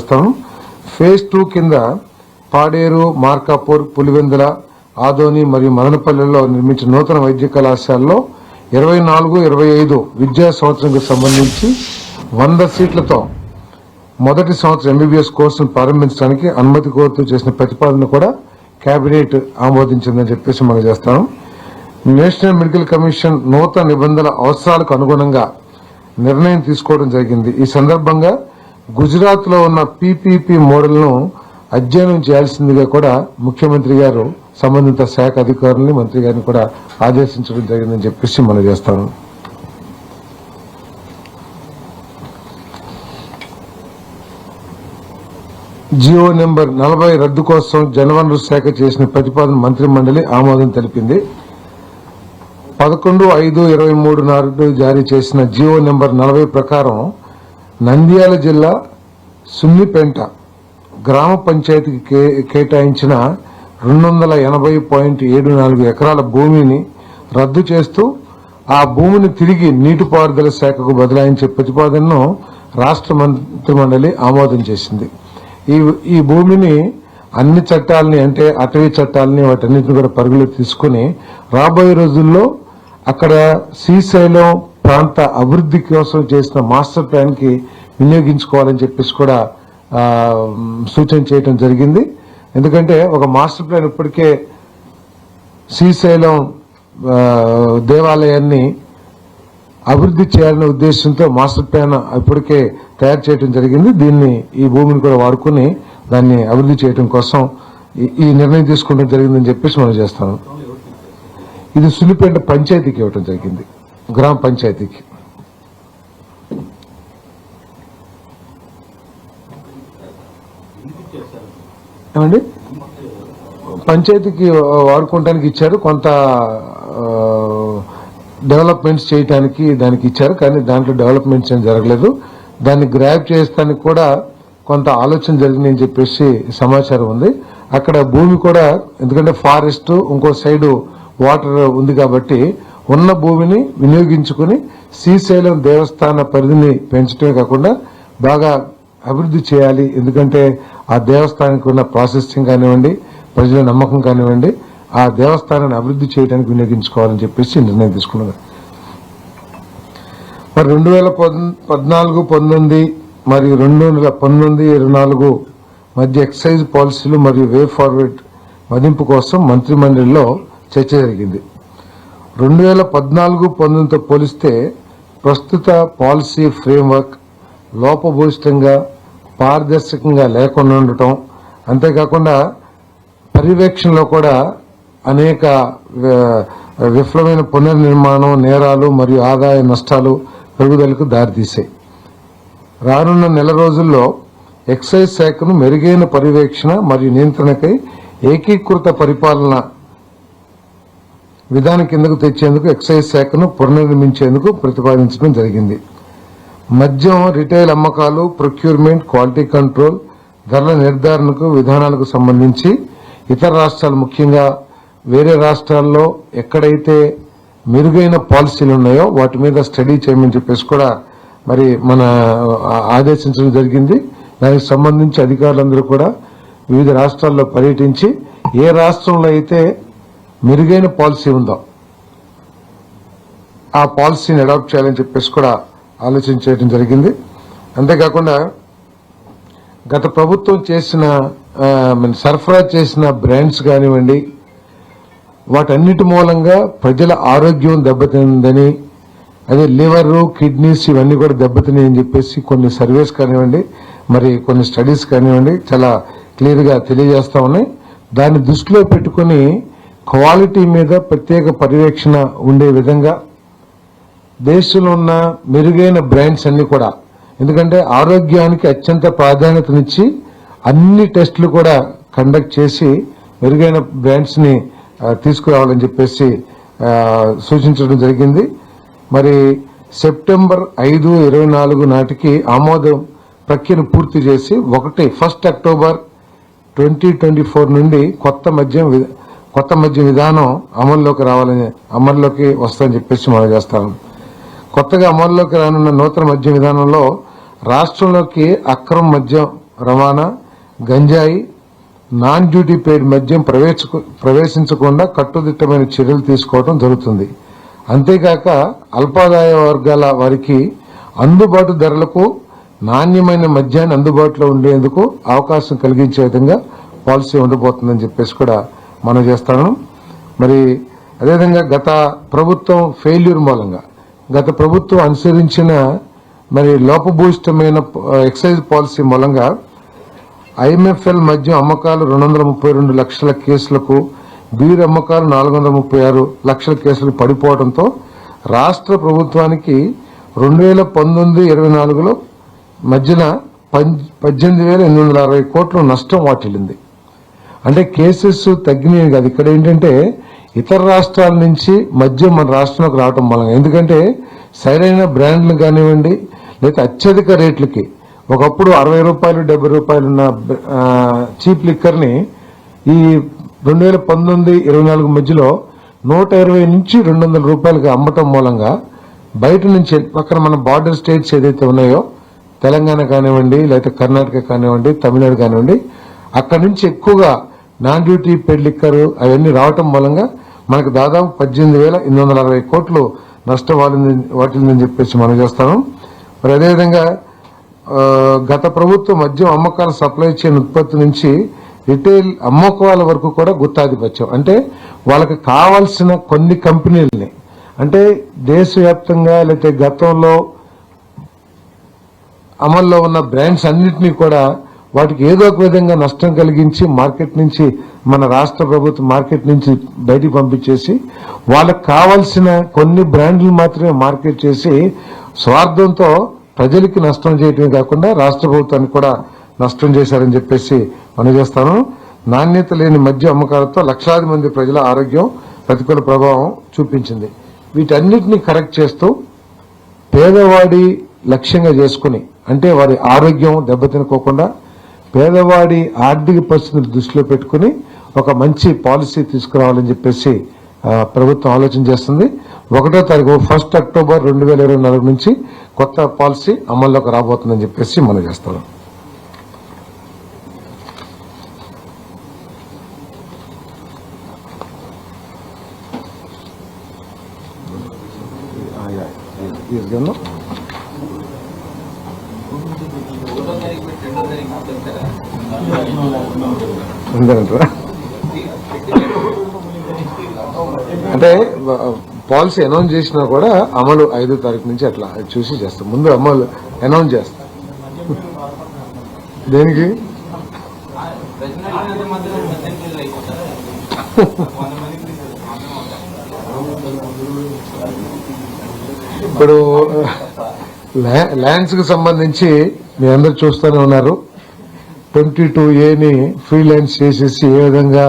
చేస్తాను. ఫేజ్ 2 కింద పాడేరు, మార్కాపూర్, పులివెందుల, ఆదోని మరియు మదనపల్లిలో నిర్మించిన నూతన వైద్య కళాశాలలో 24-25 విద్యా సంవత్సరంకు సంబంధించి 100 సీట్లతో మొదటి సంవత్సరం ఎంబీబీఎస్ కోర్సును ప్రారంభించడానికి అనుమతి కోరుతూ చేసిన ప్రతిపాదన కూడా కేబినెట్ ఆమోదించిందని చెప్పేసి మనం చేస్తాం. నేషనల్ మెడికల్ కమిషన్ నూతన నిబంధనల అవసరాలకు అనుగుణంగా నిర్ణయం తీసుకోవడం జరిగింది. ఈ సందర్భంగా గుజరాత్ లో ఉన్న పీపీపీ మోడల్ను అధ్యయనం చేయాల్సిందిగా కూడా ముఖ్యమంత్రి గారు సంబంధిత శాఖ అధికారులని, మంత్రి గారిని కూడా ఆదేశించడం జరిగిందని చెప్పేసి మనం చేస్తాను. జియో నెంబర్ 40 రద్దు కోసం జలవనరుల శాఖ చేసిన ప్రతిపాదన మంత్రి మండలి ఆమోదం తెలిపింది. 11/5/23 నాడు జారీ చేసిన జియో నెంబర్ 40 ప్రకారం నంద్యాల జిల్లా సున్నిపెంట గ్రామ పంచాయతీకి కేటాయించిన 280.74 ఎకరాల భూమిని రద్దు చేస్తూ ఆ భూమిని తిరిగి నీటిపారుదల శాఖకు బదలాయించే ప్రతిపాదనను రాష్ట్ర మంత్రి మండలి ఆమోదం చేసింది. ఈ భూమిని అన్ని చట్టాలని, అంటే అటవీ చట్టాలని, వాటన్నిటిని కూడా పరుగులోకి తీసుకుని రాబోయే రోజుల్లో అక్కడ శ్రీశైలం ప్రాంత అభివృద్ధి కోసం చేసిన మాస్టర్ ప్లాన్ కి వినియోగించుకోవాలని చెప్పేసి కూడా సూచన చేయడం జరిగింది. ఎందుకంటే ఒక మాస్టర్ ప్లాన్ ఇప్పటికే శ్రీశైలం దేవాలయాన్ని అభివృద్ధి చేయాలనే ఉద్దేశంతో మాస్టర్ ప్లాన్ ఇప్పటికే తయారు చేయడం జరిగింది. దీన్ని ఈ భూమిని కూడా వాడుకుని దాన్ని అభివృద్ధి చేయడం కోసం ఈ నిర్ణయం తీసుకోవడం జరిగిందని చెప్పేసి మనం చేస్తాం. ఇది సున్నిపేట పంచాయతీకి ఇవ్వడం జరిగింది, గ్రామ పంచాయతీకి. ఏమండి, పంచాయతీకి వాడుకోవడానికి ఇచ్చారు, కొంత డెవలప్మెంట్స్ చేయడానికి దానికి ఇచ్చారు, కానీ దాంట్లో డెవలప్మెంట్స్ ఏం జరగలేదు. దాన్ని గ్రాప్ చేస్తానికి కూడా కొంత ఆలోచన జరిగిందని చెప్పేసి సమాచారం ఉంది. అక్కడ భూమి కూడా, ఎందుకంటే ఫారెస్ట్, ఇంకో సైడు వాటర్ ఉంది కాబట్టి ఉన్న భూమిని వినియోగించుకుని శ్రీశైలం దేవస్థాన పరిధిని పెంచడమే కాకుండా బాగా అభివృద్ధి చేయాలి. ఎందుకంటే ఆ దేవస్థానానికి ఉన్న ప్రాసెసింగ్ కానివ్వండి, ప్రజల నమ్మకం కానివ్వండి, ఆ దేవస్థానాన్ని అభివృద్ధి చేయడానికి వినియోగించుకోవాలని చెప్పేసి నిర్ణయం తీసుకున్నారు. మరి 2014-19 మరియు 2019-24 మధ్య ఎక్సైజ్ పాలసీలు మరియు వే ఫార్వర్డ్ మదింపు కోసం మంత్రి మండలిలో చర్చ జరిగింది. 2014-19తో పోలిస్తే ప్రస్తుత పాలసీ ఫ్రేమ్వర్క్ లోపభూయిష్టంగా, పారదర్శకంగా లేకుండా ఉండటం, అంతేకాకుండా పర్యవేక్షణలో కూడా అనేక విఫలమైన పునర్నిర్మాణం, నేరాలు మరియు ఆదాయ నష్టాలు పెరుగుదలకు దారితీశాయి. రానున్న నెల రోజుల్లో ఎక్సైజ్ శాఖను మెరుగైన పర్యవేక్షణ మరియు నియంత్రణకై ఏకీకృత పరిపాలన విధానం కిందకు తెచ్చేందుకు ఎక్సైజ్ శాఖను పునర్నిర్మించేందుకు ప్రతిపాదించడం జరిగింది. మద్యం రిటైల్ అమ్మకాలు, ప్రొక్యూర్మెంట్, క్వాలిటీ కంట్రోల్, ధరల నిర్ధారణకు విధానాలకు సంబంధించి ఇతర రాష్ట్రాలు, ముఖ్యంగా వేరే రాష్ట్రాల్లో ఎక్కడైతే మెరుగైన పాలసీలు ఉన్నాయో వాటి మీద స్టడీ చేయమని చెప్పేసి కూడా మరి మన ఆదేశించడం జరిగింది. దానికి సంబంధించి అధికారులందరూ కూడా వివిధ రాష్ట్రాల్లో పర్యటించి ఏ రాష్ట్రంలో అయితే మెరుగైన పాలసీ ఉందో ఆ పాలసీని అడాప్ట్ చేయాలని చెప్పేసి కూడా ఆలోచన చేయడం జరిగింది. అంతేకాకుండా గత ప్రభుత్వం చేసిన సరఫరా చేసిన బ్రాండ్స్ కానివ్వండి, వాటన్నిటి మూలంగా ప్రజల ఆరోగ్యం దెబ్బతిందని, అదే లివర్, కిడ్నీస్ ఇవన్నీ కూడా దెబ్బతిన్నాయని చెప్పేసి కొన్ని సర్వేస్ కానివ్వండి, మరి కొన్ని స్టడీస్ కానివ్వండి చాలా క్లియర్ గా తెలియజేస్తా ఉన్నాయి. దాన్ని దృష్టిలో పెట్టుకుని క్వాలిటీ మీద ప్రత్యేక పర్యవేక్షణ ఉండే విధంగా దేశంలో ఉన్న మెరుగైన బ్రాండ్స్ అన్ని కూడా, ఎందుకంటే ఆరోగ్యానికి అత్యంత ప్రాధాన్యతనిచ్చి అన్ని టెస్టులు కూడా కండక్ట్ చేసి మెరుగైన బ్రాండ్స్ ని తీసుకురావాలని చెప్పేసి సూచించడం జరిగింది. మరి సెప్టెంబర్ 5-24 నాటికి ఆమోదం ప్రక్రియను పూర్తి చేసి 1 అక్టోబర్ 2024 నుండి కొత్త మద్యం విధానం అమల్లోకి వస్తుందని చెప్పేసి మనం చేస్తాం. కొత్తగా అమల్లోకి రానున్న నూతన మద్యం విధానంలో రాష్ట్రంలోకి అక్రమ మద్యం రవాణా, గంజాయి, నాన్ డ్యూటీ పెయిడ్ మద్యం ప్రవేశించకుండా కట్టుదిట్టమైన చర్యలు తీసుకోవడం జరుగుతుంది. అంతేకాక అల్పాదాయ వర్గాల వారికి అందుబాటు ధరలకు నాణ్యమైన మద్యాన్ని అందుబాటులో ఉండేందుకు అవకాశం కలిగించే విధంగా పాలసీ ఉండబోతుందని చెప్పేసి కూడా మనం చేస్తాను. మరి అదేవిధంగా గత ప్రభుత్వం ఫెయిల్యూర్ మూలంగా గత ప్రభుత్వం అనుసరించిన మరి లోపభూయిష్టమైన ఎక్సైజ్ పాలసీ మూలంగా IMFL మద్యం అమ్మకాలు 232 లక్షల కేసులకు, బీర్ అమ్మకాలు 436 లక్షల కేసులకు పడిపోవడంతో రాష్ట్ర ప్రభుత్వానికి 2019-24లో మధ్యన 18,860 కోట్ల నష్టం వాటిల్లింది. అంటే కేసెస్ తగ్గినాయి కాదు. ఇక్కడ ఏంటంటే ఇతర రాష్ట్రాల నుంచి మద్యం మన రాష్ట్రంలోకి రావటం మూలంగా, ఎందుకంటే సరైన బ్రాండ్లు కానివ్వండి లేదా అత్యధిక రేట్లకి ఒకప్పుడు 60 రూపాయలు 70 రూపాయలు ఉన్న చీప్ లిక్కర్ ని ఈ 2019-24 మధ్యలో 120 నుంచి 200 రూపాయలకి అమ్మటం మూలంగా బయట నుంచి పక్కన మన బార్డర్ స్టేట్స్ ఏదైతే ఉన్నాయో తెలంగాణ కానివ్వండి లేదా కర్ణాటక కానివ్వండి తమిళనాడు కానివ్వండి అక్కడి నుంచి ఎక్కువగా నాన్ డ్యూటీ పెయిడ్ లిక్కర్ అవన్నీ రావటం మూలంగా మనకు దాదాపు 18,860 కోట్లు నష్టం వాటిల్ని చెప్పేసి మనం చేస్తాము. మరి అదేవిధంగా గత ప్రభుత్వం మద్యం అమ్మకాల సప్లై చైన్ ఉత్పత్తి నుంచి రిటైల్ అమ్మకాల వరకు కూడా గుత్తాధిపత్యం, అంటే వాళ్ళకి కావాల్సిన కొన్ని కంపెనీలని, అంటే దేశవ్యాప్తంగా లేకపోతే గతంలో అమల్లో ఉన్న బ్రాండ్స్ అన్నింటినీ కూడా వాటికి ఏదో ఒక విధంగా నష్టం కలిగించి మార్కెట్ నుంచి మన రాష్ట్ర ప్రభుత్వం మార్కెట్ నుంచి బయటికి పంపించేసి వాళ్ళకి కావాల్సిన కొన్ని బ్రాండ్లు మాత్రమే మార్కెట్ చేసి స్వార్థంతో ప్రజలకి నష్టం చేయటమే కాకుండా రాష్ట్ర ప్రభుత్వానికి కూడా నష్టం చేశారని చెప్పేసి మనం చేస్తాను. నాణ్యత లేని మద్య అమ్మకాలతో లక్షలాది మంది ప్రజల ఆరోగ్యం ప్రతికూల ప్రభావం చూపించింది. వీటన్నిటిని కరెక్ట్ చేస్తూ పేదవాడి లక్ష్యంగా చేసుకుని, అంటే వారి ఆరోగ్యం దెబ్బతినుకోకుండా పేదవాడి ఆర్థిక పరిస్థితిని దృష్టిలో పెట్టుకుని ఒక మంచి పాలసీ తీసుకురావాలని చెప్పేసి ప్రభుత్వం ఆలోచన చేస్తుంది. 1వ తారీఖు 1 అక్టోబర్ 2024 నుంచి కొత్త పాలసీ అమల్లోకి రాబోతుందని చెప్పేసి మనం చేస్తాం. అంటే పాలసీ అనౌన్స్ చేసినా కూడా అమలు 5వ తారీఖు నుంచి అట్లా చూసి చేస్తాం. ముందు అమలు అనౌన్స్ చేస్తాం. దేనికి ఇప్పుడు ల్యాండ్స్ కు సంబంధించి మీ అందరు చూస్తూనే ఉన్నారు. 22A ఫ్రీలాన్స్ చేసేసి ఏ విధంగా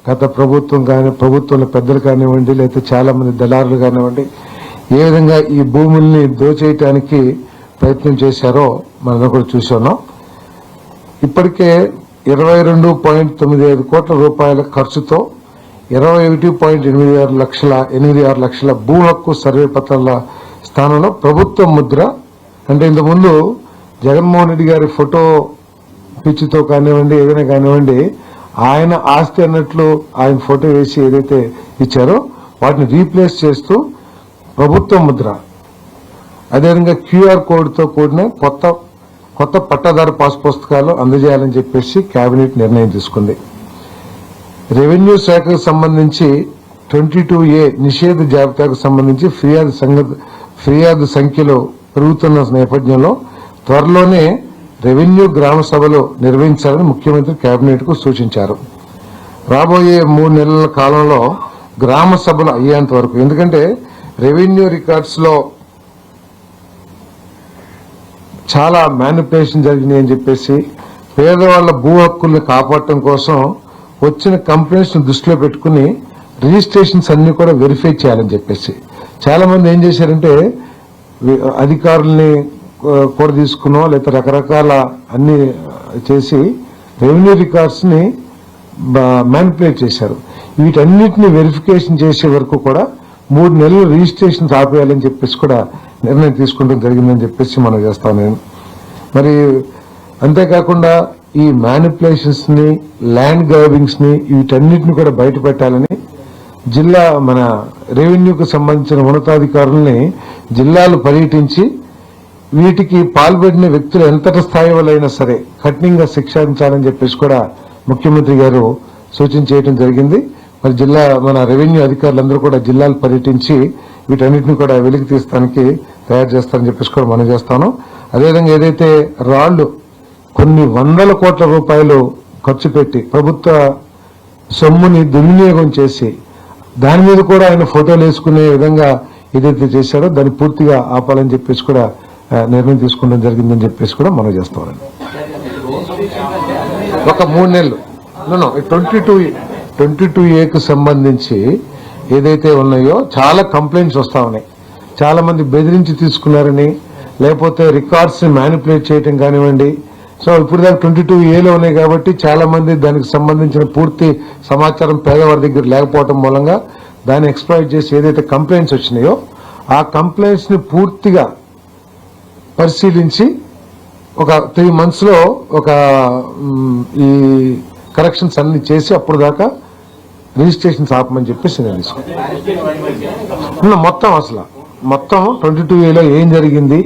గత ప్రభుత్వం కానీ ప్రభుత్వంలో పెద్దలు కానివ్వండి లేదా చాలా మంది దళారులు కానివ్వండి ఏ విధంగా ఈ భూముల్ని దోచేయటానికి ప్రయత్నం చేశారో మనం కూడా చూస్తున్నాం. ఇప్పటికే 22.95 కోట్ల రూపాయల ఖర్చుతో 21.86 లక్షల భూ హక్కు సర్వే పత్రాల స్థానంలో ప్రభుత్వ ముద్ర, అంటే ఇంతకుముందు జగన్మోహన్ రెడ్డి గారి ఫోటో పిచ్చితో కానివ్వండి ఏదైనా కానివ్వండి ఆయన ఆస్తి అన్నట్లు ఆయన ఫోటో వేసి ఏదైతే ఇచ్చారో వాటిని రీప్లేస్ చేస్తూ ప్రభుత్వ ముద్ర, అదేవిధంగా QR కోడ్తో కూడిన కొత్త పట్టాదారు పాస్ పుస్తకాలు అందజేయాలని చెప్పేసి కేబినెట్ నిర్ణయం తీసుకుంది. రెవెన్యూ శాఖకు సంబంధించి 22A నిషేధ జాబితాకు సంబంధించి ఫిర్యాదు సంఖ్యలో పెరుగుతున్న నేపథ్యంలో త్వరలోనే రెవెన్యూ గ్రామ సభలు నిర్వహించాలని ముఖ్యమంత్రి కేబినెట్ కు సూచించారు. రాబోయే 3 నెలల కాలంలో గ్రామ సభలు అయ్యేంత వరకు, ఎందుకంటే రెవెన్యూ రికార్డ్స్ లో చాలా మ్యానిపులేషన్ జరిగినాయి అని చెప్పేసి పేదవాళ్ల భూ హక్కుల్ని కాపాడటం కోసం వచ్చిన కంప్లైంట్స్ ను దృష్టిలో పెట్టుకుని రిజిస్ట్రేషన్స్ అన్ని కూడా వెరిఫై చేయాలని చెప్పేసి చాలా మంది ఏం చేశారంటే అధికారుల్ని కూడా తీసుకున్నాం లేదా రకరకాల అన్ని చేసి రెవెన్యూ రికార్డ్స్ ని మ్యానిపులేట్ చేశారు. వీటన్నిటిని వెరిఫికేషన్ చేసే వరకు కూడా 3 నెలలు రిజిస్ట్రేషన్ ఆపేయాలని చెప్పేసి కూడా నిర్ణయం తీసుకోవడం జరిగిందని చెప్పేసి మనం చేస్తాను నేను. మరి అంతేకాకుండా ఈ మ్యానిపులేషన్స్ ని, ల్యాండ్ గ్రాబింగ్స్ ని, వీటన్నిటిని కూడా బయట పెట్టాలని జిల్లా మన రెవెన్యూకు సంబంధించిన ఉన్నతాధికారుల్ని జిల్లాలు పర్యటించి వీటికి పాల్పడిన వ్యక్తులు ఎంతటి స్థాయి వాళ్ళైనా సరే కఠినంగా శిక్షించాలని చెప్పేసి కూడా ముఖ్యమంత్రి గారు సూచన చేయడం జరిగింది. మరి జిల్లా మన రెవెన్యూ అధికారులందరూ కూడా జిల్లాలు పర్యటించి వీటన్నిటిని కూడా వెలికి తీస్తానికి తయారు చేస్తారని చెప్పేసి కూడా మనం చేస్తాను. అదేవిధంగా ఏదైతే రాళ్లు కొన్ని వందల కోట్ల రూపాయలు ఖర్చు పెట్టి ప్రభుత్వ సొమ్ముని దుర్వినియోగం చేసి దాని మీద కూడా ఆయన ఫోటోలు వేసుకునే విధంగా ఏదైతే చేశారో దాన్ని పూర్తిగా ఆపాలని చెప్పేసి కూడా నిర్ణయం తీసుకోవడం జరిగిందని చెప్పేసి కూడా మనం చేస్తామండి. ఒక 3 నెలలు 22A సంబంధించి ఏదైతే ఉన్నాయో చాలా కంప్లైంట్స్ వస్తా ఉన్నాయి. చాలా మంది బెదిరించి తీసుకున్నారని, లేకపోతే రికార్డ్స్ ని మ్యానిపులేట్ చేయడం కానివ్వండి. సో ఇప్పుడు దాకా 22Aలో ఉన్నాయి కాబట్టి చాలా మంది దానికి సంబంధించిన పూర్తి సమాచారం పేదవారి దగ్గర లేకపోవడం మూలంగా దాన్ని ఎక్స్ప్లాయిట్ చేసి ఏదైతే కంప్లైంట్స్ వచ్చినాయో ఆ కంప్లైంట్స్ ని పూర్తిగా పరిశీలించి ఒక 3 months లో ఒక ఈ కరెక్షన్స్ అన్ని చేసి అప్పుడు దాకా రిజిస్ట్రేషన్స్ ఆపమని చెప్పేసి నేను తీసుకున్నాను. మొత్తం 22Aలో ఏం జరిగింది,